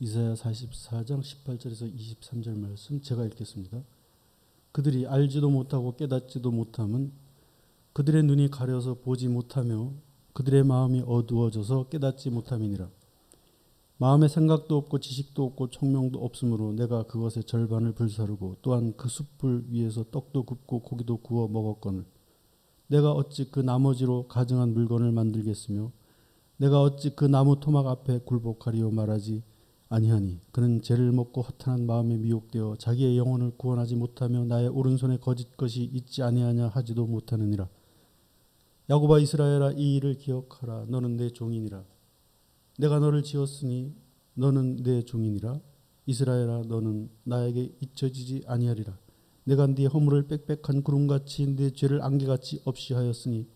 이사야 44장 18절에서 23절 말씀 제가 읽겠습니다. 그들이 알지도 못하고 깨닫지도 못함은 그들의 눈이 가려서 보지 못하며 그들의 마음이 어두워져서 깨닫지 못함이니라. 마음의 생각도 없고 지식도 없고 총명도 없으므로 내가 그것의 절반을 불사르고 또한 그 숯불 위에서 떡도 굽고 고기도 구워 먹었거늘 내가 어찌 그 나머지로 가증한 물건을 만들겠으며 내가 어찌 그 나무 토막 앞에 굴복하리요 말하지 아니하니 그는 죄를 먹고 허탄한 마음에 미혹되어 자기의 영혼을 구원하지 못하며 나의 오른손에 거짓 것이 있지 아니하냐 하지도 못하느니라. 야곱아 이스라엘아 이 일을 기억하라. 너는 내 종이니라. 내가 너를 지었으니 너는 내 종이니라. 이스라엘아 너는 나에게 잊혀지지 아니하리라. 내가 네 허물을 빽빽한 구름같이 네 죄를 안개같이 없이 하였으니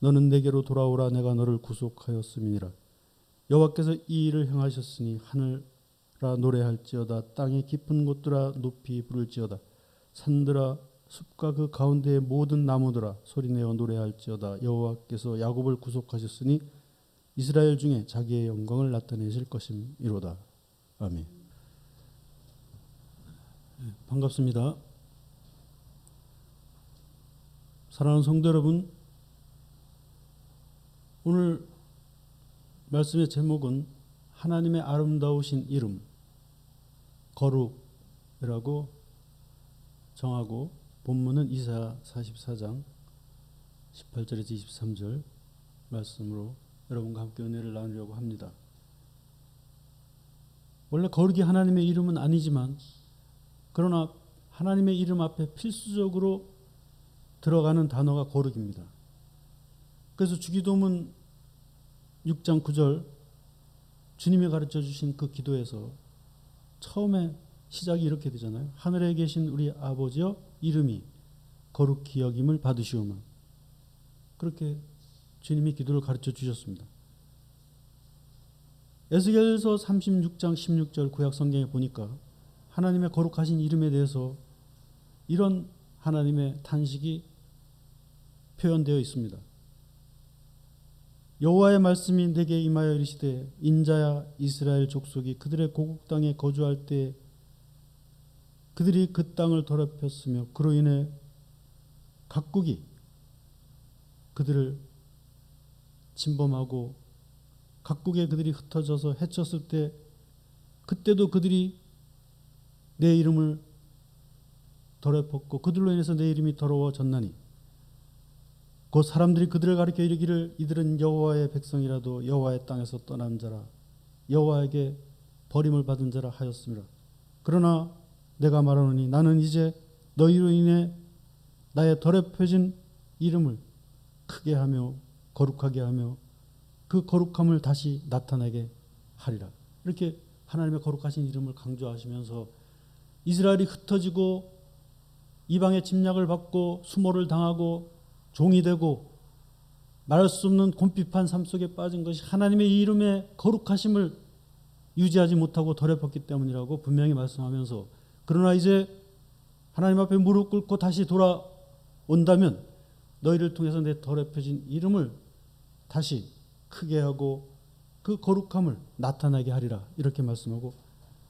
너는 내게로 돌아오라. 내가 너를 구속하였음이니라. 여호와께서 이 일을 행하셨으니 하늘아 노래할지어다. 땅의 깊은 곳들아 높이 부를지어다. 산들아 숲과 그 가운데의 모든 나무들아 소리내어 노래할지어다. 여호와께서 야곱을 구속하셨으니 이스라엘 중에 자기의 영광을 나타내실 것임이로다. 아멘. 반갑습니다. 사랑하는 성도 여러분, 오늘 말씀의 제목은 하나님의 아름다우신 이름, 거룩이라고 정하고 본문은 이사야 44장 18절에서 23절 말씀으로 여러분과 함께 은혜를 나누려고 합니다. 원래 거룩이 하나님의 이름은 아니지만 그러나 하나님의 이름 앞에 필수적으로 들어가는 단어가 거룩입니다. 그래서 주기도문 6장 9절 주님이 가르쳐 주신 그 기도에서 처음에 시작이 이렇게 되잖아요. 하늘에 계신 우리 아버지여 이름이 거룩히 여김을 받으시오마. 그렇게 주님이 기도를 가르쳐 주셨습니다. 에스겔서 36장 16절 구약 성경에 보니까 하나님의 거룩하신 이름에 대해서 이런 하나님의 탄식이 표현되어 있습니다. 여호와의 말씀이 내게 임하여 이르시되 인자야 이스라엘 족속이 그들의 고국 땅에 거주할 때 그들이 그 땅을 더럽혔으며 그로 인해 각국이 그들을 침범하고 각국에 그들이 흩어져서 해쳤을 때 그때도 그들이 내 이름을 더럽혔고 그들로 인해서 내 이름이 더러워졌나니 곧 사람들이 그들을 가리켜 이르기를 이들은 여호와의 백성이라도 여호와의 땅에서 떠난 자라 여호와에게 버림을 받은 자라 하였습니다. 그러나 내가 말하노니 나는 이제 너희로 인해 나의 더럽혀진 이름을 크게 하며 거룩하게 하며 그 거룩함을 다시 나타내게 하리라. 이렇게 하나님의 거룩하신 이름을 강조하시면서 이스라엘이 흩어지고 이방의 침략을 받고 수모를 당하고 종이 되고 말할 수 없는 곤핍한 삶 속에 빠진 것이 하나님의 이름의 거룩하심을 유지하지 못하고 더럽혔기 때문이라고 분명히 말씀하면서 그러나 이제 하나님 앞에 무릎 꿇고 다시 돌아온다면 너희를 통해서 내 더럽혀진 이름을 다시 크게 하고 그 거룩함을 나타나게 하리라 이렇게 말씀하고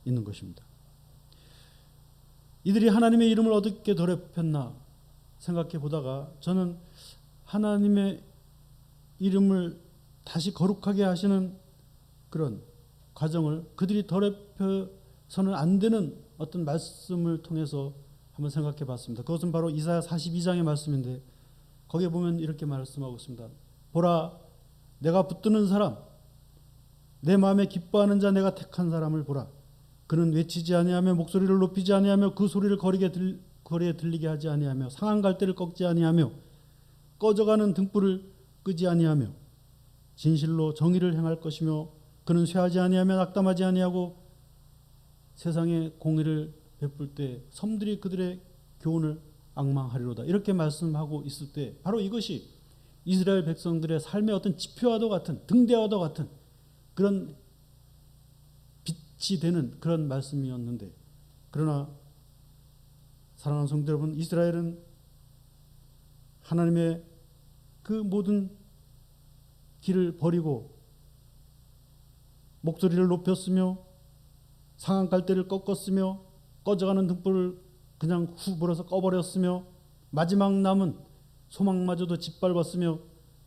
있는 것입니다. 이들이 하나님의 이름을 어떻게 더럽혔나 생각해 보다가 저는 하나님의 이름을 다시 거룩하게 하시는 그런 과정을 그들이 더럽혀서는 안 되는 어떤 말씀을 통해서 한번 생각해 봤습니다. 그것은 바로 이사야 42장의 말씀인데 거기에 보면 이렇게 말씀하고 있습니다. 보라 내가 붙드는 사람 내 마음에 기뻐하는 자 내가 택한 사람을 보라. 그는 외치지 아니하며 목소리를 높이지 아니하며 그 소리를 거리에 들리게 하지 아니하며 상한 갈대를 꺾지 아니하며 꺼져가는 등불을 끄지 아니하며 진실로 정의를 행할 것이며 그는 쇠하지 아니하며 낙담하지 아니하고 세상에 공의를 베풀 때 섬들이 그들의 교훈을 앙망하리로다. 이렇게 말씀하고 있을 때 바로 이것이 이스라엘 백성들의 삶의 어떤 지표와도 같은 등대와도 같은 그런 빛이 되는 그런 말씀이었는데 그러나 사랑하는 성도 여러분 이스라엘은 하나님의 그 모든 길을 버리고 목소리를 높였으며 상한 갈대를 꺾었으며 꺼져가는 등불을 그냥 후 불어서 꺼버렸으며 마지막 남은 소망마저도 짓밟았으며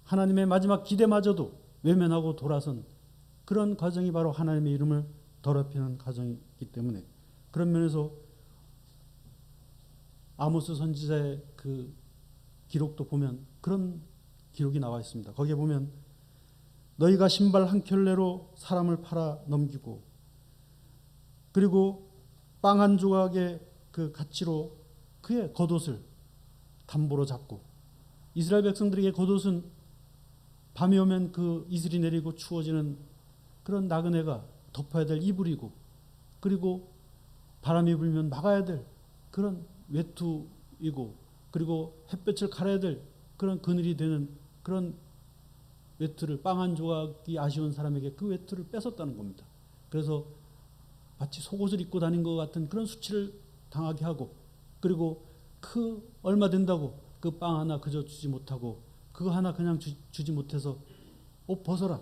하나님의 마지막 기대마저도 외면하고 돌아선 그런 과정이 바로 하나님의 이름을 더럽히는 과정이기 때문에 그런 면에서 아모스 선지자의 그 기록도 보면 그런 기록이 나와 있습니다. 거기에 보면 너희가 신발 한 켤레로 사람을 팔아 넘기고 그리고 빵 한 조각의 그 가치로 그의 겉옷을 담보로 잡고 이스라엘 백성들에게 겉옷은 밤이 오면 그 이슬이 내리고 추워지는 그런 나그네가 덮어야 될 이불이고 그리고 바람이 불면 막아야 될 그런 외투이고 그리고 햇볕을 가려야 될 그런 그늘이 되는 그런 외투를 빵 한 조각이 아쉬운 사람에게 그 외투를 뺏었다는 겁니다. 그래서 마치 속옷을 입고 다닌 것 같은 그런 수치를 당하게 하고 그리고 그 얼마 된다고 그 빵 하나 그저 주지 못하고 그거 하나 그냥 주지 못해서 옷 벗어라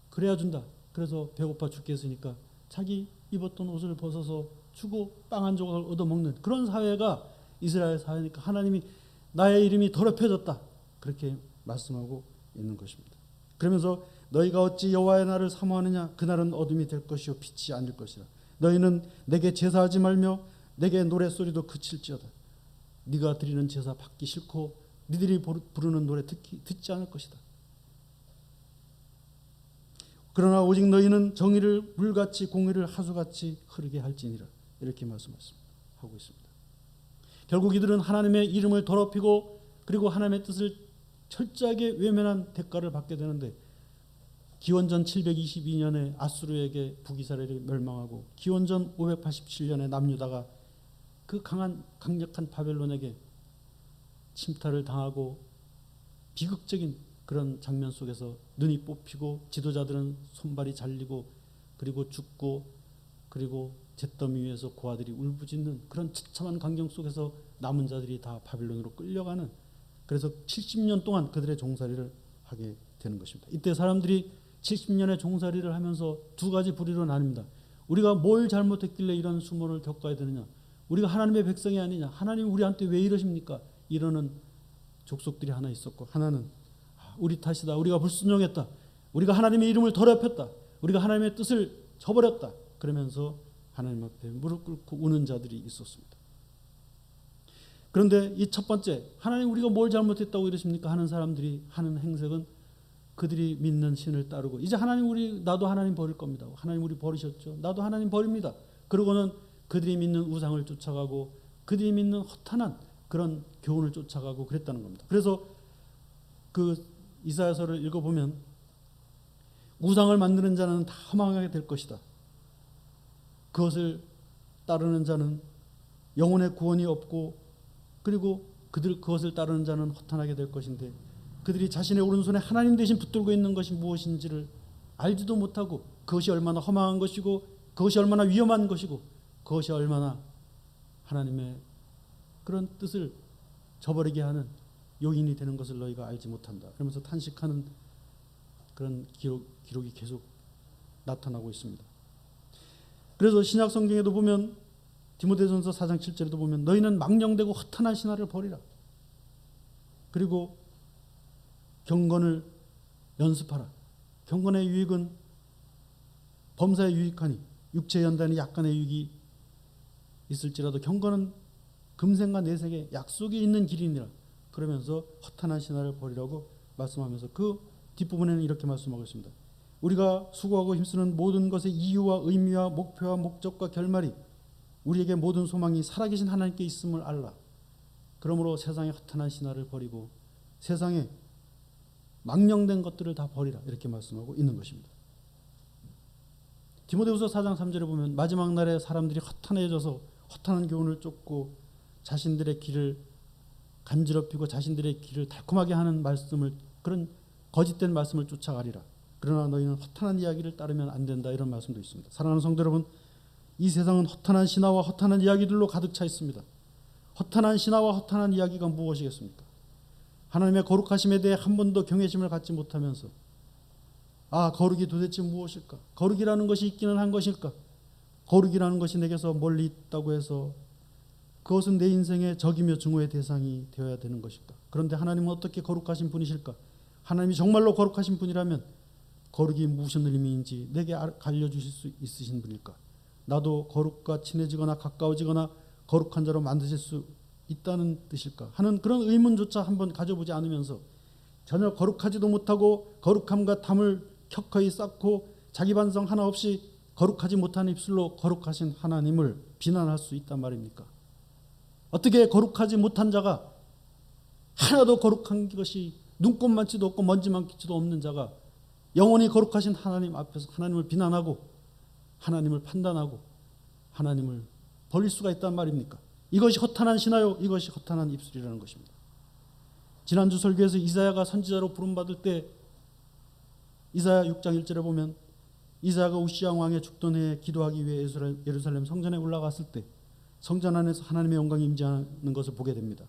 그래야 준다. 그래서 배고파 죽겠으니까 자기 입었던 옷을 벗어서 주고 빵 한 조각을 얻어먹는 그런 사회가 이스라엘 사회니까 하나님이 나의 이름이 더럽혀졌다 그렇게 말씀하고 있는 것입니다. 그러면서 너희가 어찌 여호와의 날을 사모하느냐 그날은 어둠이 될 것이요 빛이 아닐 것이라. 너희는 내게 제사하지 말며 내게 노랫소리도 그칠지어다. 네가 드리는 제사 받기 싫고 니들이 부르는 노래 듣지 않을 것이다. 그러나 오직 너희는 정의를 물같이 공의를 하수같이 흐르게 할지니라. 이렇게 말씀하고 있습니다. 결국 이들은 하나님의 이름을 더럽히고 그리고 하나님의 뜻을 철저하게 외면한 대가를 받게 되는데 기원전 722년에 아수르에게 북이스라엘이 멸망하고 기원전 587년에 남유다가 그 강력한 바벨론에게 침탈을 당하고 비극적인 그런 장면 속에서 눈이 뽑히고 지도자들은 손발이 잘리고 그리고 죽고 그리고 잿더미 위에서 고아들이 울부짖는 그런 처참한 광경 속에서 남은 자들이 다 바벨론으로 끌려가는 그래서 70년 동안 그들의 종살이를 하게 되는 것입니다. 이때 사람들이 70년의 종살이를 하면서 두 가지 부류로 나뉩니다. 우리가 뭘 잘못했길래 이런 수모를 겪어야 되느냐. 우리가 하나님의 백성이 아니냐. 하나님 우리한테 왜 이러십니까. 이러는 족속들이 하나 있었고 하나는 우리 탓이다. 우리가 불순종했다. 우리가 하나님의 이름을 더럽혔다. 우리가 하나님의 뜻을 저버렸다. 그러면서 하나님 앞에 무릎 꿇고 우는 자들이 있었습니다. 그런데 이 첫 번째 하나님 우리가 뭘 잘못했다고 이러십니까 하는 사람들이 하는 행색은 그들이 믿는 신을 따르고 이제 하나님 나도 하나님 버릴 겁니다. 하나님 우리 버리셨죠. 나도 하나님 버립니다. 그러고는 그들이 믿는 우상을 쫓아가고 그들이 믿는 허탄한 그런 교훈을 쫓아가고 그랬다는 겁니다. 그래서 그 이사야서를 읽어보면 우상을 만드는 자는 다 허망하게 될 것이다. 그것을 따르는 자는 영혼의 구원이 없고 그리고 그것을 따르는 자는 허탄하게 될 것인데 그들이 자신의 오른손에 하나님 대신 붙들고 있는 것이 무엇인지를 알지도 못하고 그것이 얼마나 허망한 것이고 그것이 얼마나 위험한 것이고 그것이 얼마나 하나님의 그런 뜻을 저버리게 하는 요인이 되는 것을 너희가 알지 못한다. 그러면서 탄식하는 그런 기록이 계속 나타나고 있습니다. 그래서 신약 성경에도 보면 디모데전서 4장 7절에도 보면 너희는 망령되고 허탄한 신화를 버리라. 그리고 경건을 연습하라. 경건의 유익은 범사에 유익하니 육체의 연단이 약간의 유익이 있을지라도 경건은 금생과 내생에 약속이 있는 길이니라. 그러면서 허탄한 신화를 버리라고 말씀하면서 그 뒷부분에는 이렇게 말씀하고 있습니다. 우리가 수고하고 힘쓰는 모든 것의 이유와 의미와 목표와 목적과 결말이 우리에게 모든 소망이 살아계신 하나님께 있음을 알라. 그러므로 세상의 허탄한 신화를 버리고 세상에 망령된 것들을 다 버리라. 이렇게 말씀하고 있는 것입니다. 디모데후서 4장 3절에 보면 마지막 날에 사람들이 허탄해져서 허탄한 교훈을 쫓고 자신들의 길을 간지럽히고 자신들의 길을 달콤하게 하는 말씀을 그런 거짓된 말씀을 쫓아가리라. 그러나 너희는 허탄한 이야기를 따르면 안 된다. 이런 말씀도 있습니다. 사랑하는 성도 여러분, 이 세상은 허탄한 신화와 허탄한 이야기들로 가득 차 있습니다. 허탄한 신화와 허탄한 이야기가 무엇이겠습니까? 하나님의 거룩하심에 대해 한 번도 경외심을 갖지 못하면서 거룩이 도대체 무엇일까? 거룩이라는 것이 있기는 한 것일까? 거룩이라는 것이 내게서 멀리 있다고 해서 그것은 내 인생의 적이며 증오의 대상이 되어야 되는 것일까? 그런데 하나님은 어떻게 거룩하신 분이실까? 하나님이 정말로 거룩하신 분이라면 거룩이 무슨 의미인지 내게 알려주실 수 있으신 분일까? 나도 거룩과 친해지거나 가까워지거나 거룩한 자로 만드실 수 있다는 뜻일까? 하는 그런 의문조차 한번 가져보지 않으면서 전혀 거룩하지도 못하고 거룩함과 탐을 켜커이 쌓고 자기 반성 하나 없이 거룩하지 못한 입술로 거룩하신 하나님을 비난할 수 있단 말입니까? 어떻게 거룩하지 못한 자가 하나도 거룩한 것이 눈꼽만치도 없고 먼지만치도 없는 자가 영원히 거룩하신 하나님 앞에서 하나님을 비난하고 하나님을 판단하고 하나님을 버릴 수가 있단 말입니까? 이것이 허탄한 신하요, 이것이 허탄한 입술이라는 것입니다. 지난주 설교에서 이사야가 선지자로 부름받을 때 이사야 6장 1절에 보면 이사야가 우시야 왕의 죽던 해에 기도하기 위해 예루살렘 성전에 올라갔을 때 성전 안에서 하나님의 영광이 임재하는 것을 보게 됩니다.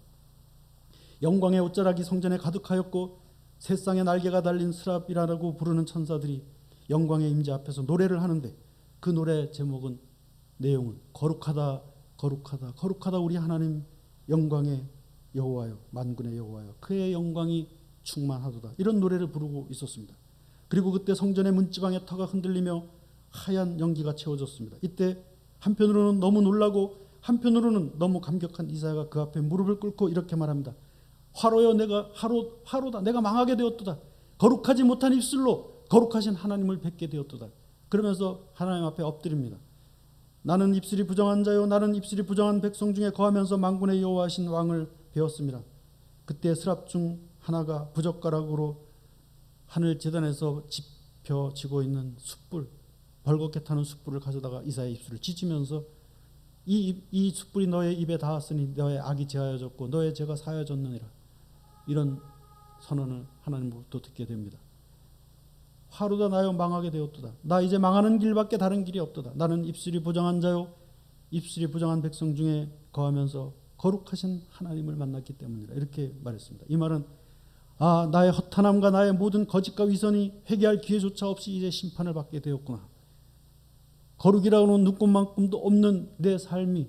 영광의 옷자락이 성전에 가득하였고 새쌍의 날개가 달린 스랍이라고 부르는 천사들이 영광의 임재 앞에서 노래를 하는데 그 노래 제목은 내용은 거룩하다 거룩하다 거룩하다 우리 하나님 영광의 여호와여 만군의 여호와여 그의 영광이 충만하도다 이런 노래를 부르고 있었습니다. 그리고 그때 성전의 문지방의 터가 흔들리며 하얀 연기가 채워졌습니다. 이때 한편으로는 너무 놀라고 한편으로는 너무 감격한 이사야가 그 앞에 무릎을 꿇고 이렇게 말합니다. 화로여 내가 화로다 내가 망하게 되었도다. 거룩하지 못한 입술로 거룩하신 하나님을 뵙게 되었도다. 그러면서 하나님 앞에 엎드립니다. 나는 입술이 부정한 자요 나는 입술이 부정한 백성 중에 거하면서 만군의 여호와신 왕을 배웠습니다. 그때 스랍 중 하나가 부젓가락으로 하늘 제단에서 집혀지고 있는 숯불 벌겋게 타는 숯불을 가져다가 이사야의 입술을 찢으면서 이 숯불이 너의 입에 닿았으니 너의 악이 제하여졌고 너의 죄가 사하여졌느니라. 이런 선언을 하나님으로부터 듣게 됩니다. 화로다 나여 망하게 되었도다. 나 이제 망하는 길밖에 다른 길이 없도다. 나는 입술이 부정한 자요 입술이 부정한 백성 중에 거하면서 거룩하신 하나님을 만났기 때문이라. 이렇게 말했습니다. 이 말은 나의 허탄함과 나의 모든 거짓과 위선이 회개할 기회조차 없이 이제 심판을 받게 되었구나. 거룩이라고는 눈꼽만큼도 없는 내 삶이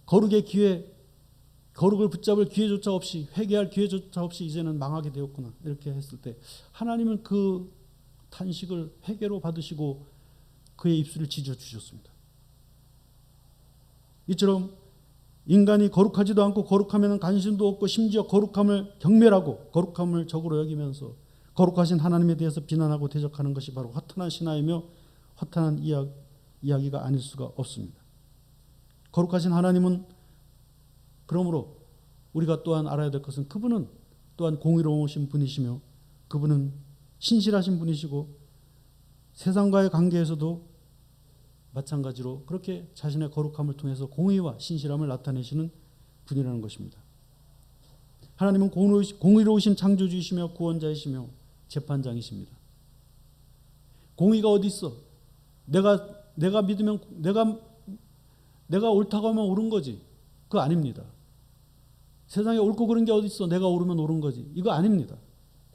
거룩을 붙잡을 기회조차 없이 회개할 기회조차 없이 이제는 망하게 되었구나. 이렇게 했을 때 하나님은 그 탄식을 회개로 받으시고 그의 입술을 찢어주셨습니다. 이처럼 인간이 거룩하지도 않고 거룩하면 관심도 없고 심지어 거룩함을 경멸하고 거룩함을 적으로 여기면서 거룩하신 하나님에 대해서 비난하고 대적하는 것이 바로 허탄한 신화이며 허탄한 이야기가 아닐 수가 없습니다. 거룩하신 하나님은 그러므로 우리가 또한 알아야 될 것은 그분은 또한 공의로우신 분이시며 그분은 신실하신 분이시고 세상과의 관계에서도 마찬가지로 그렇게 자신의 거룩함을 통해서 공의와 신실함을 나타내시는 분이라는 것입니다. 하나님은 공의로우신 창조주이시며 구원자이시며 재판장이십니다. 공의가 어디 있어? 내가 믿으면 내가 옳다고 하면 옳은 거지. 그거 아닙니다. 세상에 옳고 그른 게 어디 있어? 내가 옳으면 옳은 거지. 이거 아닙니다.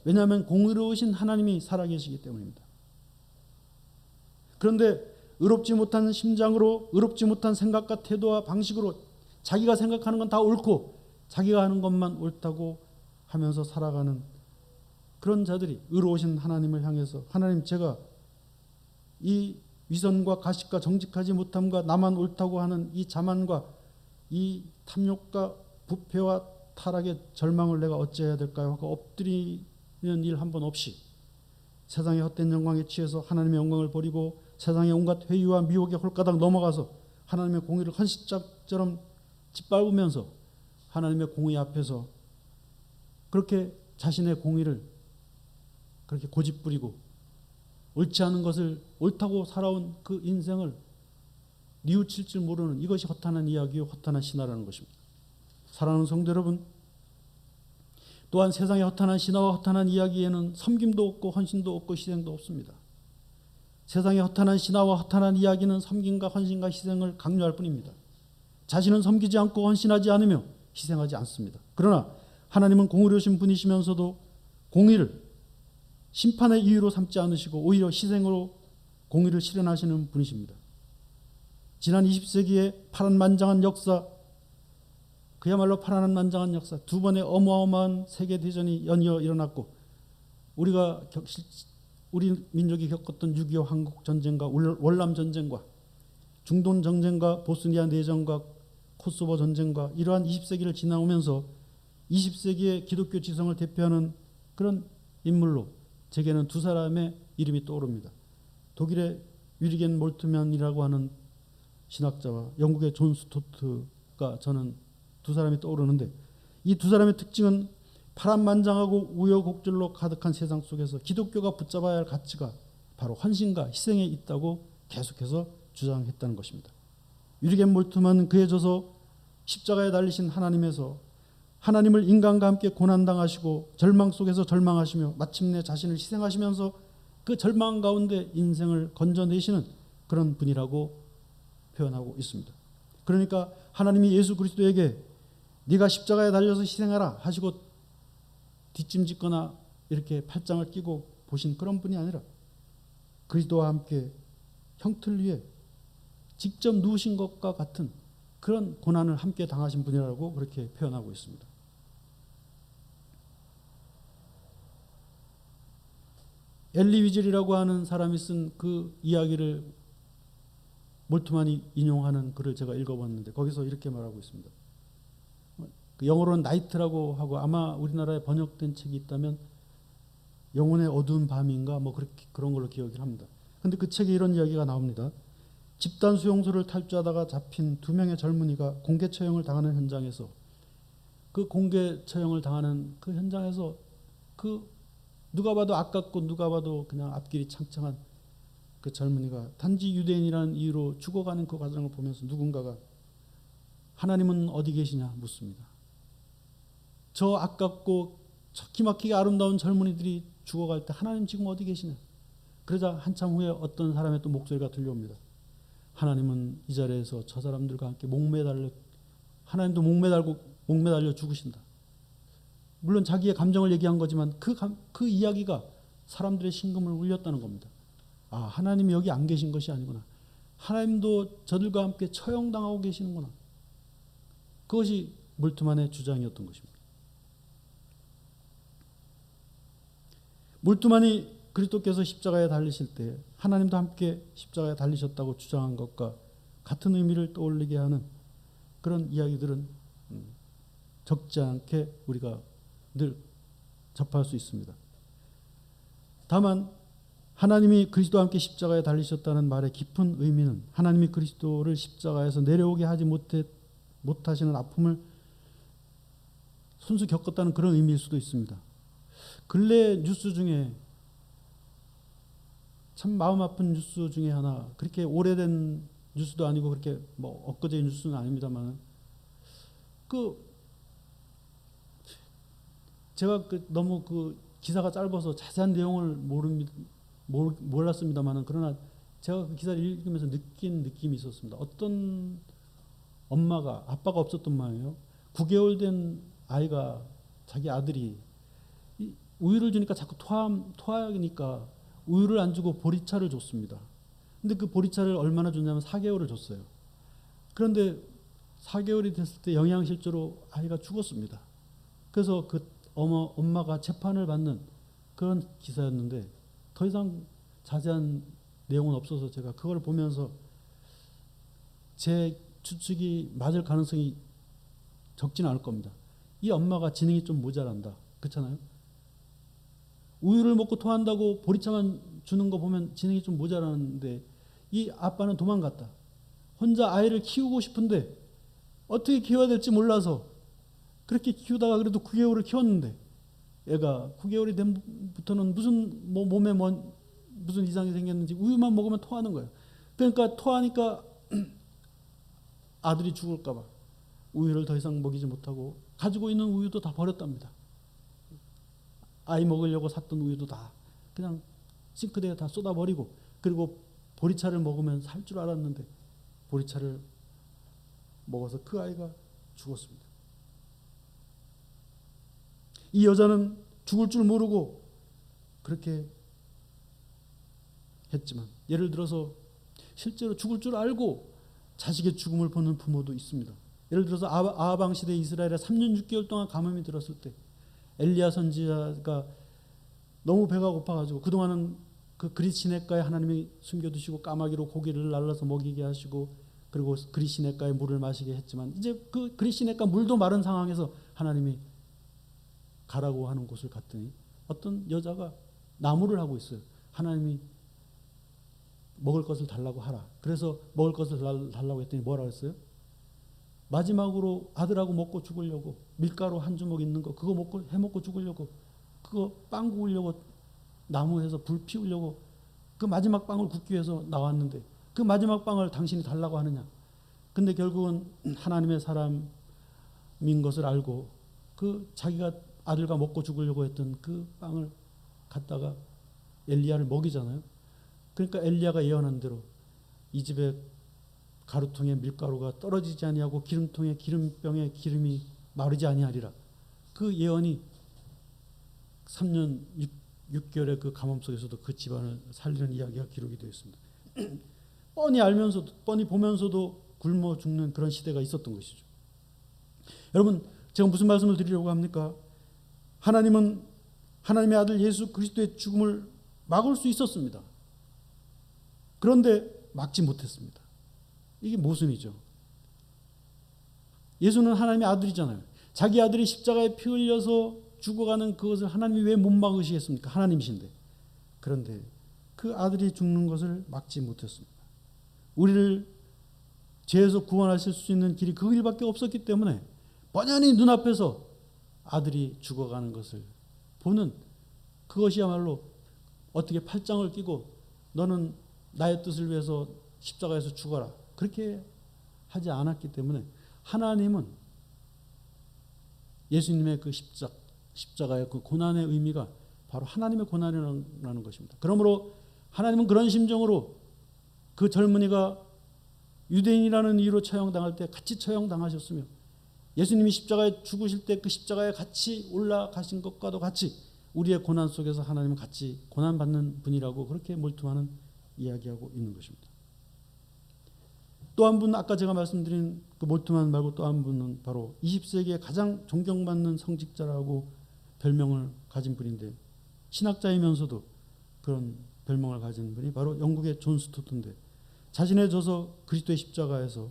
왜냐하면 공의로우신 하나님이 살아계시기 때문입니다. 그런데 의롭지 못한 심장으로 의롭지 못한 생각과 태도와 방식으로 자기가 생각하는 건 다 옳고 자기가 하는 것만 옳다고 하면서 살아가는 그런 자들이 의로우신 하나님을 향해서 하나님 제가 이 위선과 가식과 정직하지 못함과 나만 옳다고 하는 이 자만과 이 탐욕과 부패와 타락의 절망을 내가 어찌해야 될까요? 하고 엎드리는 일 한 번 없이 세상의 헛된 영광에 취해서 하나님의 영광을 버리고 세상의 온갖 회의와 미혹에 홀가닥 넘어가서 하나님의 공의를 헌신짝처럼 짓밟으면서 하나님의 공의 앞에서 그렇게 자신의 공의를 그렇게 고집부리고 옳지 않은 것을 옳다고 살아온 그 인생을 뉘우칠 줄 모르는 이것이 허탄한 이야기요 허탄한 신화라는 것입니다. 사랑하는 성도 여러분, 또한 세상의 허탄한 신화와 허탄한 이야기에는 섬김도 없고 헌신도 없고 희생도 없습니다. 세상의 허탄한 신화와 허탄한 이야기는 섬김과 헌신과 희생을 강요할 뿐입니다. 자신은 섬기지 않고 헌신하지 않으며 희생하지 않습니다. 그러나 하나님은 공의로우신 분이시면서도 공의를 심판의 이유로 삼지 않으시고 오히려 희생으로 공의를 실현하시는 분이십니다. 지난 20세기의 파란만장한 역사, 그야말로 파란만장한 역사, 두 번의 어마어마한 세계대전이 연이어 일어났고 우리 민족이 겪었던 6.25 한국전쟁과 월남전쟁과 중동전쟁과 보스니아 내전과 코소보 전쟁과 이러한 20세기를 지나오면서 20세기의 기독교 지성을 대표하는 그런 인물로 제게는 두 사람의 이름이 떠오릅니다. 독일의 유리겐 몰트만이라고 하는 신학자와 영국의 존 스토트가 저는 두 사람이 떠오르는데, 이 두 사람의 특징은 파란만장하고 우여곡절로 가득한 세상 속에서 기독교가 붙잡아야 할 가치가 바로 헌신과 희생에 있다고 계속해서 주장했다는 것입니다. 유리겐 몰트만은 그에 져서 십자가에 달리신 하나님에서 하나님을 인간과 함께 고난당하시고 절망 속에서 절망하시며 마침내 자신을 희생하시면서 그 절망 가운데 인생을 건져내시는 그런 분이라고 표현하고 있습니다. 그러니까 하나님이 예수 그리스도에게 네가 십자가에 달려서 희생하라 하시고 뒷짐짓거나 이렇게 팔짱을 끼고 보신 그런 분이 아니라 그리스도와 함께 형틀 위에 직접 누우신 것과 같은 그런 고난을 함께 당하신 분이라고 그렇게 표현하고 있습니다. 엘리 위즐이라고 하는 사람이 쓴 그 이야기를 몰트만이 인용하는 글을 제가 읽어봤는데 거기서 이렇게 말하고 있습니다. 영어로는 나이트라고 하고 아마 우리나라에 번역된 책이 있다면 영혼의 어두운 밤인가 뭐 그렇게 그런 걸로 기억을 합니다. 근데 그 책에 이런 이야기가 나옵니다. 집단 수용소를 탈주하다가 잡힌 두 명의 젊은이가 공개 처형을 당하는 현장에서 그 공개 처형을 당하는 그 현장에서 그 누가 봐도 아깝고 누가 봐도 그냥 앞길이 창창한 그 젊은이가 단지 유대인이라는 이유로 죽어가는 그 과정을 보면서 누군가가 하나님은 어디 계시냐 묻습니다. 저 아깝고 기막히게 아름다운 젊은이들이 죽어갈 때 하나님 지금 어디 계시냐. 그러자 한참 후에 어떤 사람의 또 목소리가 들려옵니다. 하나님은 이 자리에서 저 사람들과 함께 하나님도 목매달려 죽으신다. 물론 자기의 감정을 얘기한 거지만 그 이야기가 사람들의 심금을 울렸다는 겁니다. 아, 하나님이 여기 안 계신 것이 아니구나. 하나님도 저들과 함께 처형당하고 계시는구나. 그것이 몰트만의 주장이었던 것입니다. 몰트만이 그리스도께서 십자가에 달리실 때 하나님도 함께 십자가에 달리셨다고 주장한 것과 같은 의미를 떠올리게 하는 그런 이야기들은 적지 않게 우리가 늘 접할 수 있습니다. 다만 하나님이 그리스도와 함께 십자가에 달리셨다는 말의 깊은 의미는 하나님이 그리스도를 십자가에서 내려오게 하지 못하시는 아픔을 손수 겪었다는 그런 의미일 수도 있습니다. 근래 뉴스 중에 참 마음 아픈 뉴스 중에 하나, 그렇게 오래된 뉴스도 아니고 그렇게 뭐 엊그제 뉴스는 아닙니다만, 제가 너무 그 기사가 짧아서 자세한 내용을 몰랐습니다만, 그러나 제가 그 기사를 읽으면서 느낀 느낌이 있었습니다. 어떤 아빠가 없었던 말이에요. 9개월 된 아이가, 자기 아들이 우유를 주니까 자꾸 토하니까 우유를 안 주고 보리차를 줬습니다. 근데 그 보리차를 얼마나 줬냐면 4개월을 줬어요. 그런데 4개월이 됐을 때 영양실조로 아이가 죽었습니다. 그래서 그 엄마가 재판을 받는 그런 기사였는데 더 이상 자세한 내용은 없어서 제가 그걸 보면서 제 추측이 맞을 가능성이 적지는 않을 겁니다. 이 엄마가 지능이 좀 모자란다. 그렇잖아요? 우유를 먹고 토한다고 보리차만 주는 거 보면 지능이 좀 모자라는데 이 아빠는 도망갔다. 혼자 아이를 키우고 싶은데 어떻게 키워야 될지 몰라서 그렇게 키우다가 그래도 9개월을 키웠는데 애가 9개월이 된부터는 무슨 몸에 무슨 이상이 생겼는지 우유만 먹으면 토하는 거예요. 그러니까 토하니까 아들이 죽을까 봐 우유를 더 이상 먹이지 못하고 가지고 있는 우유도 다 버렸답니다. 아이 먹으려고 샀던 우유도 다 그냥 싱크대에 다 쏟아버리고, 그리고 보리차를 먹으면 살 줄 알았는데 보리차를 먹어서 그 아이가 죽었습니다. 이 여자는 죽을 줄 모르고 그렇게 했지만, 예를 들어서 실제로 죽을 줄 알고 자식의 죽음을 보는 부모도 있습니다. 예를 들어서 아하방 시대 이스라엘에 3년 6개월 동안 가뭄이 들었을 때 엘리야 선지자가 너무 배가 고파가지고 그동안은 그 그릿 시냇가에 하나님이 숨겨두시고 까마귀로 고기를 날라서 먹이게 하시고 그리고 그릿 시냇가에 물을 마시게 했지만 이제 그 그릿 시냇가 물도 마른 상황에서 하나님이 가라고 하는 곳을 갔더니 어떤 여자가 나무를 하고 있어요. 하나님이 먹을 것을 달라고 하라. 그래서 먹을 것을 달라고 했더니 뭐라 그랬어요? 마지막으로 아들하고 먹고 죽으려고 밀가루 한 주먹 있는 거 그거 먹고 해먹고 죽으려고 그거 빵 구우려고 나무에서 불 피우려고 그 마지막 빵을 굽기 위해서 나왔는데 그 마지막 빵을 당신이 달라고 하느냐. 근데 결국은 하나님의 사람인 것을 알고 그 자기가 아들과 먹고 죽으려고 했던 그 빵을 갖다가 엘리야를 먹이잖아요. 그러니까 엘리야가 예언한 대로 이 집에 가루통에 밀가루가 떨어지지 아니하고 기름통에 기름병에 기름이 마르지 아니하리라. 그 예언이 3년 6개월의 그 가뭄 속에서도 그 집안을 살리는 이야기가 기록이 되어 있습니다. 뻔히 알면서도 뻔히 보면서도 굶어 죽는 그런 시대가 있었던 것이죠. 여러분 제가 무슨 말씀을 드리려고 합니까? 하나님은 하나님의 아들 예수 그리스도의 죽음을 막을 수 있었습니다. 그런데 막지 못했습니다. 이게 모순이죠. 예수는 하나님의 아들이잖아요. 자기 아들이 십자가에 피 흘려서 죽어가는 그것을 하나님이 왜 못 막으시겠습니까? 하나님이신데. 그런데 그 아들이 죽는 것을 막지 못했습니다. 우리를 죄에서 구원하실 수 있는 길이 그 길밖에 없었기 때문에 뻔히 눈앞에서 아들이 죽어가는 것을 보는 그것이야말로 어떻게 팔짱을 끼고 너는 나의 뜻을 위해서 십자가에서 죽어라. 그렇게 하지 않았기 때문에 하나님은 예수님의 그 십자가의 그 고난의 의미가 바로 하나님의 고난이라는 것입니다. 그러므로 하나님은 그런 심정으로 그 젊은이가 유대인이라는 이유로 처형당할 때 같이 처형당하셨으며 예수님이 십자가에 죽으실 때 그 십자가에 같이 올라가신 것과도 같이 우리의 고난 속에서 하나님은 같이 고난받는 분이라고 그렇게 몰두하는 이야기하고 있는 것입니다. 또 한 분 아까 제가 말씀드린 그 몰두만 말고 또 한 분은 바로 20세기에 가장 존경받는 성직자라고 별명을 가진 분인데 신학자이면서도 그런 별명을 가진 분이 바로 영국의 존 스토트인데 자신의 저서 그리스도의 십자가에서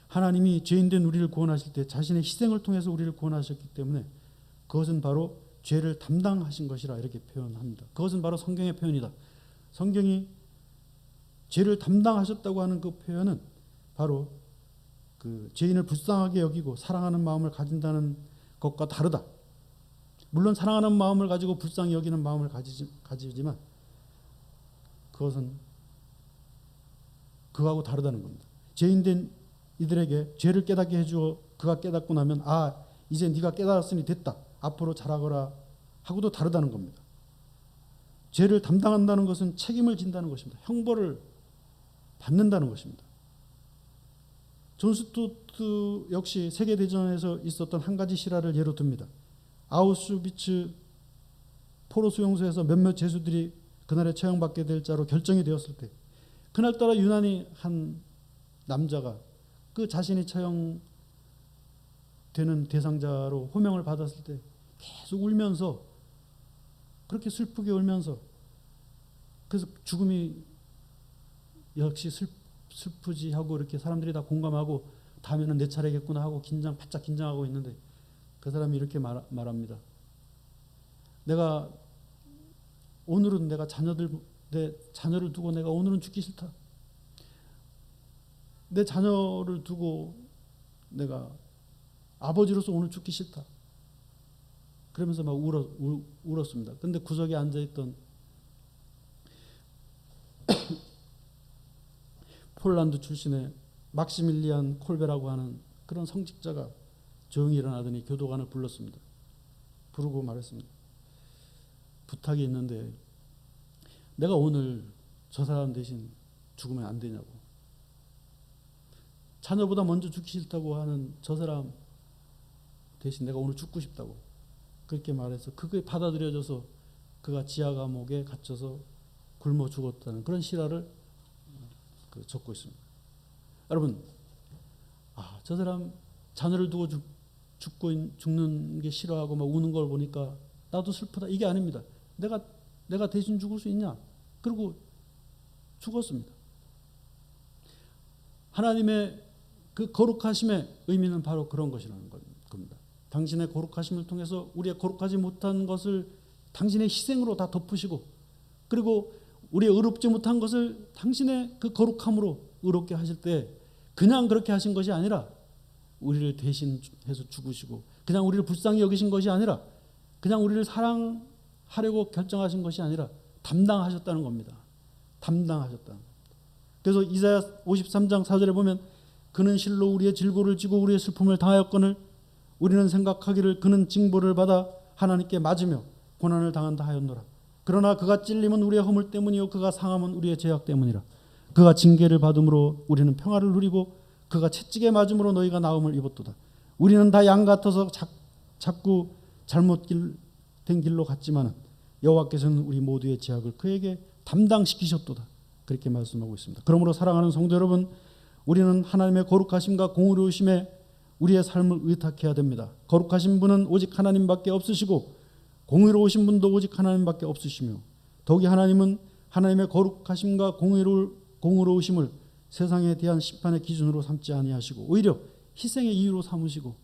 하나님이 죄인된 우리를 구원하실 때 자신의 희생을 통해서 우리를 구원하셨기 때문에 그것은 바로 죄를 담당하신 것이라 이렇게 표현합니다. 그것은 바로 성경의 표현이다. 성경이 죄를 담당하셨다고 하는 그 표현은 바로 그 죄인을 불쌍하게 여기고 사랑하는 마음을 가진다는 것과 다르다. 물론 사랑하는 마음을 가지고 불쌍히 여기는 마음을 가지지만 그것은 그하고 다르다는 겁니다. 죄인된 이들에게 죄를 깨닫게 해주어 그가 깨닫고 나면 아 이제 네가 깨달았으니 됐다. 앞으로 잘하거라 하고도 다르다는 겁니다. 죄를 담당한다는 것은 책임을 진다는 것입니다. 형벌을 받는다는 것입니다. 존 스투트 역시 세계대전에서 있었던 한 가지 실화를 예로 듭니다. 아우슈비츠 포로 수용소에서 몇몇 죄수들이 그날에 처형받게 될 자로 결정이 되었을 때 그날따라 유난히 한 남자가 그 자신이 처형되는 대상자로 호명을 받았을 때 계속 울면서 그렇게 슬프게 울면서 그래서 죽음이 역시 슬프지 하고 이렇게 사람들이 다 공감하고 다음에는 내 차례겠구나 하고 바짝 긴장하고 있는데 그 사람이 이렇게 말합니다. 오늘은 내가 내 자녀를 두고 내가 오늘은 죽기 싫다. 내 자녀를 두고 내가 아버지로서 오늘 죽기 싫다. 그러면서 막 울었습니다. 근데 구석에 앉아있던 폴란드 출신의 막시밀리안 콜베라고 하는 그런 성직자가 조용히 일어나더니 교도관을 불렀습니다. 부르고 말했습니다. 부탁이 있는데 내가 오늘 저 사람 대신 죽으면 안 되냐고. 자녀보다 먼저 죽기 싫다고 하는 저 사람 대신 내가 오늘 죽고 싶다고 그렇게 말해서 그게 받아들여져서 그가 지하 감옥에 갇혀서 굶어 죽었다는 그런 실화를 적고 있습니다. 여러분, 저 사람 자녀를 두고 죽는 게 싫어하고 막 우는 걸 보니까 나도 슬프다. 이게 아닙니다. 내가 대신 죽을 수 있냐? 그리고 죽었습니다. 하나님의 그 거룩하심의 의미는 바로 그런 것이라는 겁니다. 당신의 거룩하심을 통해서 우리의 거룩하지 못한 것을 당신의 희생으로 다 덮으시고, 그리고 우리의 의롭지 못한 것을 당신의 그 거룩함으로 의롭게 하실 때 그냥 그렇게 하신 것이 아니라 우리를 대신해서 죽으시고, 그냥 우리를 불쌍히 여기신 것이 아니라 그냥 우리를 사랑하려고 결정하신 것이 아니라 담당하셨다는 겁니다. 담당하셨다는 겁니다. 그래서 이사야 53장 4절에 보면 그는 실로 우리의 질고를 지고 우리의 슬픔을 당하였거늘 우리는 생각하기를 그는 징벌을 받아 하나님께 맞으며 고난을 당한다 하였노라. 그러나 그가 찔림은 우리의 허물 때문이요 그가 상함은 우리의 죄악 때문이라. 그가 징계를 받음으로 우리는 평화를 누리고 그가 채찍에 맞음으로 너희가 나음을 입었도다. 우리는 다 양 같아서 자꾸 잘못된 길로 갔지만 여호와께서는 우리 모두의 죄악을 그에게 담당시키셨도다. 그렇게 말씀하고 있습니다. 그러므로 사랑하는 성도 여러분, 우리는 하나님의 거룩하심과 공의로우심에 우리의 삶을 의탁해야 됩니다. 거룩하신 분은 오직 하나님밖에 없으시고 공의로우신 분도 오직 하나님밖에 없으시며, 더욱이 하나님은 하나님의 거룩하심과 공의로우심을 세상에 대한 심판의 기준으로 삼지 아니하시고 오히려 희생의 이유로 삼으시고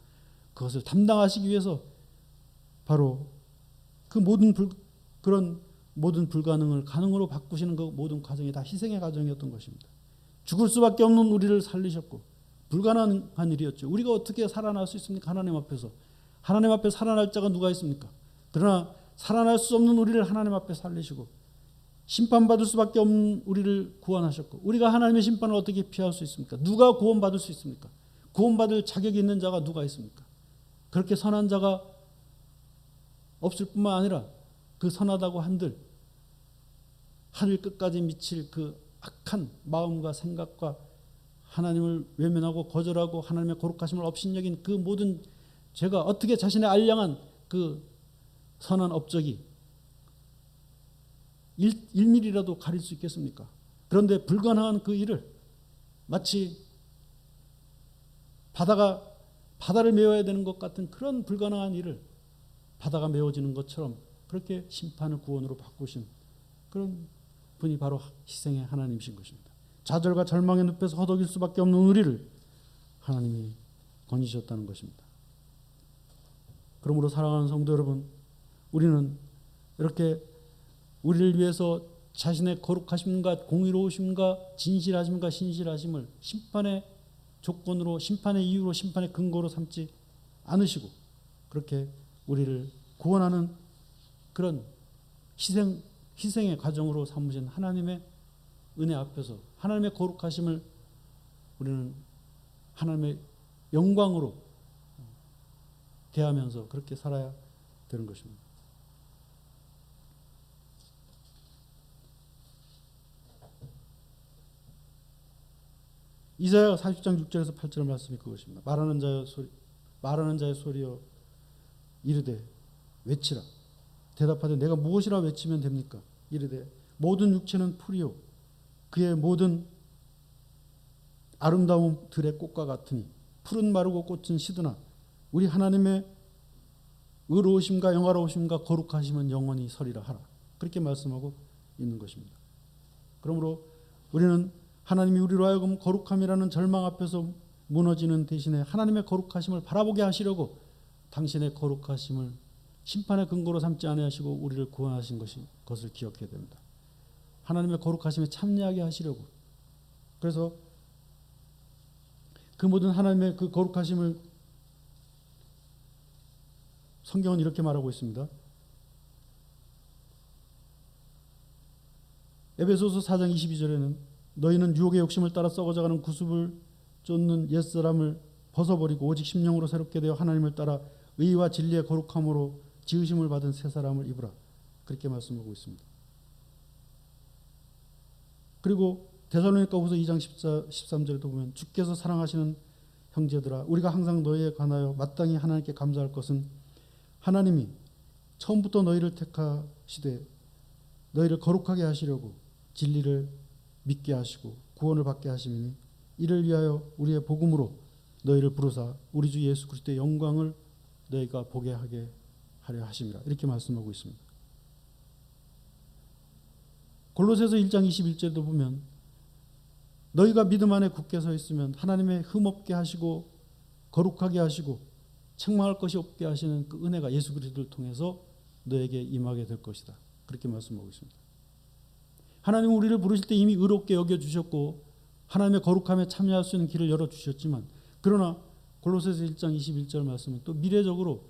그것을 담당하시기 위해서 바로 그 그런 모든 불가능을 가능으로 바꾸시는 그 모든 과정이 다 희생의 과정이었던 것입니다. 죽을 수밖에 없는 우리를 살리셨고 불가능한 일이었죠. 우리가 어떻게 살아날 수 있습니까? 하나님 앞에서. 하나님 앞에 살아날 자가 누가 있습니까? 그러나 살아날 수 없는 우리를 하나님 앞에 살리시고 심판받을 수밖에 없는 우리를 구원하셨고, 우리가 하나님의 심판을 어떻게 피할 수 있습니까? 누가 구원받을 수 있습니까? 구원받을 자격이 있는 자가 누가 있습니까? 그렇게 선한 자가 없을 뿐만 아니라 그 선하다고 한들 하늘 끝까지 미칠 그 악한 마음과 생각과 하나님을 외면하고 거절하고 하나님의 거룩하심을 업신여긴 그 모든 죄가 어떻게 자신의 알량한 그 선한 업적이 1mm라도 가릴 수 있겠습니까? 그런데 불가능한 그 일을 마치 바다를 메워야 되는 것 같은 그런 불가능한 일을 바다가 메워지는 것처럼 그렇게 심판을 구원으로 바꾸신 그런 분이 바로 희생의 하나님이신 것입니다. 좌절과 절망의 늪에서 허덕일 수밖에 없는 우리를 하나님이 건지셨다는 것입니다. 그러므로 사랑하는 성도 여러분, 우리는 이렇게 우리를 위해서 자신의 거룩하심과 공의로우심과 진실하심과 신실하심을 심판의 조건으로, 심판의 이유로, 심판의 근거로 삼지 않으시고 그렇게 우리를 구원하는 그런 희생의 과정으로 삼으신 하나님의 은혜 앞에서 하나님의 거룩하심을 우리는 하나님의 영광으로 대하면서 그렇게 살아야 되는 것입니다. 이사야 40장 6절에서 8절 말씀이 그것입니다. 말하는 자의 소리여 이르되 외치라. 대답하되 내가 무엇이라 외치면 됩니까? 이르되 모든 육체는 풀이요 그의 모든 아름다운 들의 꽃과 같으니 풀은 마르고 꽃은 시드나 우리 하나님의 의로우심과 영화로우심과 거룩하심은 영원히 서리라 하라. 그렇게 말씀하고 있는 것입니다. 그러므로 우리는 하나님이 우리로 하여금 거룩함이라는 절망 앞에서 무너지는 대신에 하나님의 거룩하심을 바라보게 하시려고 당신의 거룩하심을 심판의 근거로 삼지 아니하시고 우리를 구원하신 것을 기억해야 됩니다. 하나님의 거룩하심에 참여하게 하시려고. 그래서 그 모든 하나님의 그 거룩하심을 성경은 이렇게 말하고 있습니다. 에베소서 4장 22절에는 너희는 유혹의 욕심을 따라 썩어져가는 구습을 쫓는 옛사람을 벗어버리고 오직 심령으로 새롭게 되어 하나님을 따라 의와 진리의 거룩함으로 지으심을 받은 새 사람을 입으라. 그렇게 말씀하고 있습니다. 그리고 데살로니가후서 2장 13절에도 보면 주께서 사랑하시는 형제들아 우리가 항상 너희에 관하여 마땅히 하나님께 감사할 것은 하나님이 처음부터 너희를 택하시되 너희를 거룩하게 하시려고 진리를 믿게 하시고 구원을 받게 하심이니 이를 위하여 우리의 복음으로 너희를 부르사 우리 주 예수 그리스도의 영광을 너희가 보게 하게 하려 하심이라. 이렇게 말씀하고 있습니다. 골로새서 1장 21절도 보면 너희가 믿음 안에 굳게 서 있으면 하나님의 흠없게 하시고 거룩하게 하시고 책망할 것이 없게 하시는 그 은혜가 예수 그리스도를 통해서 너에게 임하게 될 것이다. 그렇게 말씀하고 있습니다. 하나님은 우리를 부르실 때 이미 의롭게 여겨주셨고 하나님의 거룩함에 참여할 수 있는 길을 열어주셨지만, 그러나 골로새서 1장 21절 말씀은 또 미래적으로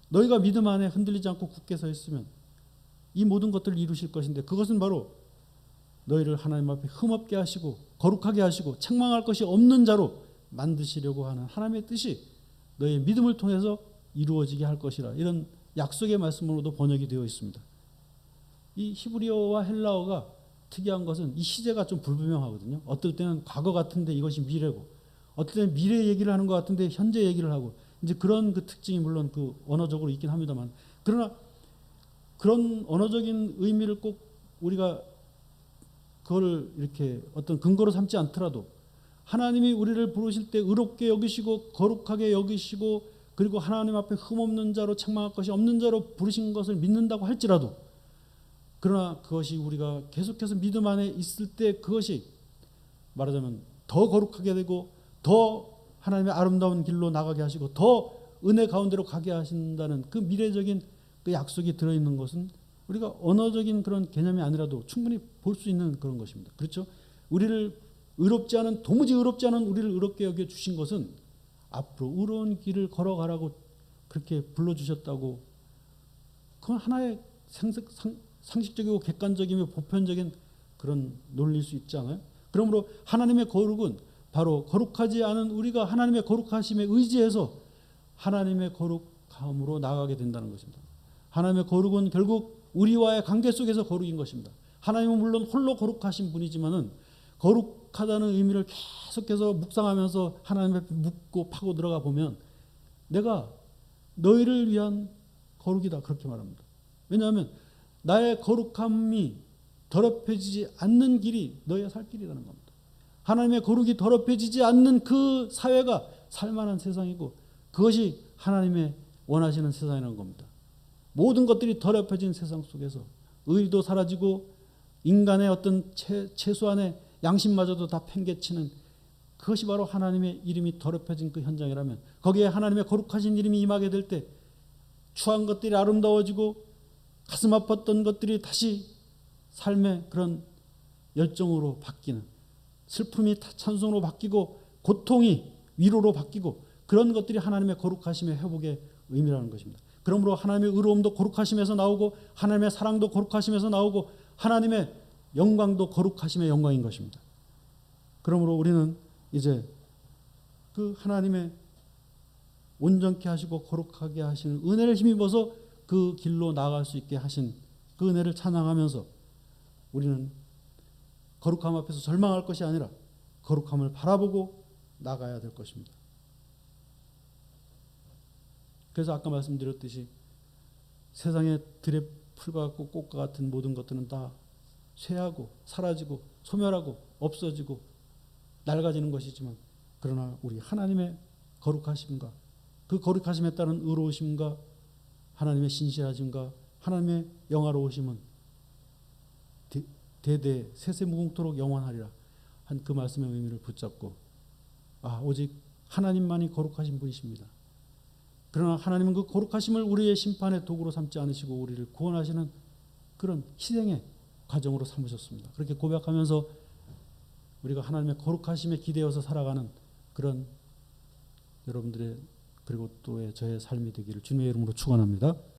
너희가 믿음 안에 흔들리지 않고 굳게 서 있으면 이 모든 것들을 이루실 것인데, 그것은 바로 너희를 하나님 앞에 흠없게 하시고 거룩하게 하시고 책망할 것이 없는 자로 만드시려고 하는 하나님의 뜻이 너희의 믿음을 통해서 이루어지게 할 것이라. 이런 약속의 말씀으로도 번역이 되어 있습니다. 이 히브리어와 헬라어가 특이한 것은 이 시제가 좀 불분명하거든요. 어떨 때는 과거 같은데 이것이 미래고, 어떨 때는 미래 얘기를 하는 것 같은데 현재 얘기를 하고, 이제 그런 그 특징이 물론 그 언어적으로 있긴 합니다만, 그러나 그런 언어적인 의미를 꼭 우리가 그걸 이렇게 어떤 근거로 삼지 않더라도 하나님이 우리를 부르실 때 의롭게 여기시고 거룩하게 여기시고 그리고 하나님 앞에 흠없는 자로 책망할 것이 없는 자로 부르신 것을 믿는다고 할지라도, 그러나 그것이 우리가 계속해서 믿음 안에 있을 때 그것이 말하자면 더 거룩하게 되고 더 하나님의 아름다운 길로 나가게 하시고 더 은혜 가운데로 가게 하신다는 그 미래적인 그 약속이 들어있는 것은 우리가 언어적인 그런 개념이 아니라도 충분히 볼 수 있는 그런 것입니다. 그렇죠? 우리를 의롭지 않은, 도무지 의롭지 않은 우리를 의롭게 여겨 주신 것은 앞으로 의로운 길을 걸어가라고 그렇게 불러주셨다고, 그건 하나의 상식적이고 객관적이며 보편적인 그런 논리일 수 있지 않아요? 그러므로 하나님의 거룩은 바로 거룩하지 않은 우리가 하나님의 거룩하심에 의지해서 하나님의 거룩함으로 나아가게 된다는 것입니다. 하나님의 거룩은 결국 우리와의 관계 속에서 거룩인 것입니다. 하나님은 물론 홀로 거룩하신 분이지만은 거룩하다는 의미를 계속해서 묵상하면서 하나님 앞에 묻고 파고 들어가 보면 내가 너희를 위한 거룩이다, 그렇게 말합니다. 왜냐하면 나의 거룩함이 더럽혀지지 않는 길이 너희의 살 길이라는 겁니다. 하나님의 거룩이 더럽혀지지 않는 그 사회가 살만한 세상이고 그것이 하나님의 원하시는 세상이라는 겁니다. 모든 것들이 더럽혀진 세상 속에서 의리도 사라지고 인간의 어떤 최소한의 양심마저도 다 팽개치는, 그것이 바로 하나님의 이름이 더럽혀진 그 현장이라면, 거기에 하나님의 거룩하신 이름이 임하게 될 때 추한 것들이 아름다워지고 가슴 아팠던 것들이 다시 삶의 그런 열정으로 바뀌는, 슬픔이 찬송으로 바뀌고 고통이 위로로 바뀌고, 그런 것들이 하나님의 거룩하심의 회복의 의미라는 것입니다. 그러므로 하나님의 의로움도 거룩하심에서 나오고 하나님의 사랑도 거룩하심에서 나오고 하나님의 영광도 거룩하심의 영광인 것입니다. 그러므로 우리는 이제 그 하나님의 온전케 하시고 거룩하게 하시는 은혜를 힘입어서 그 길로 나아갈 수 있게 하신 그 은혜를 찬양하면서 우리는 거룩함 앞에서 절망할 것이 아니라 거룩함을 바라보고 나가야 될 것입니다. 그래서 아까 말씀드렸듯이 세상의 들의 풀과 같고 꽃과 같은 모든 것들은 다 쇠하고 사라지고 소멸하고 없어지고 낡아지는 것이지만, 그러나 우리 하나님의 거룩하심과 그 거룩하심에 따른 의로우심과 하나님의 신실하심과 하나님의 영화로우심은 대대 세세무궁토록 영원하리라 한 그 말씀의 의미를 붙잡고, 오직 하나님만이 거룩하신 분이십니다. 그러나 하나님은 그 거룩하심을 우리의 심판의 도구로 삼지 않으시고 우리를 구원하시는 그런 희생의 과정으로 삼으셨습니다. 그렇게 고백하면서 우리가 하나님의 거룩하심에 기대어서 살아가는 그런 여러분들의 그리고 또 저의 삶이 되기를 주님의 이름으로 축원합니다.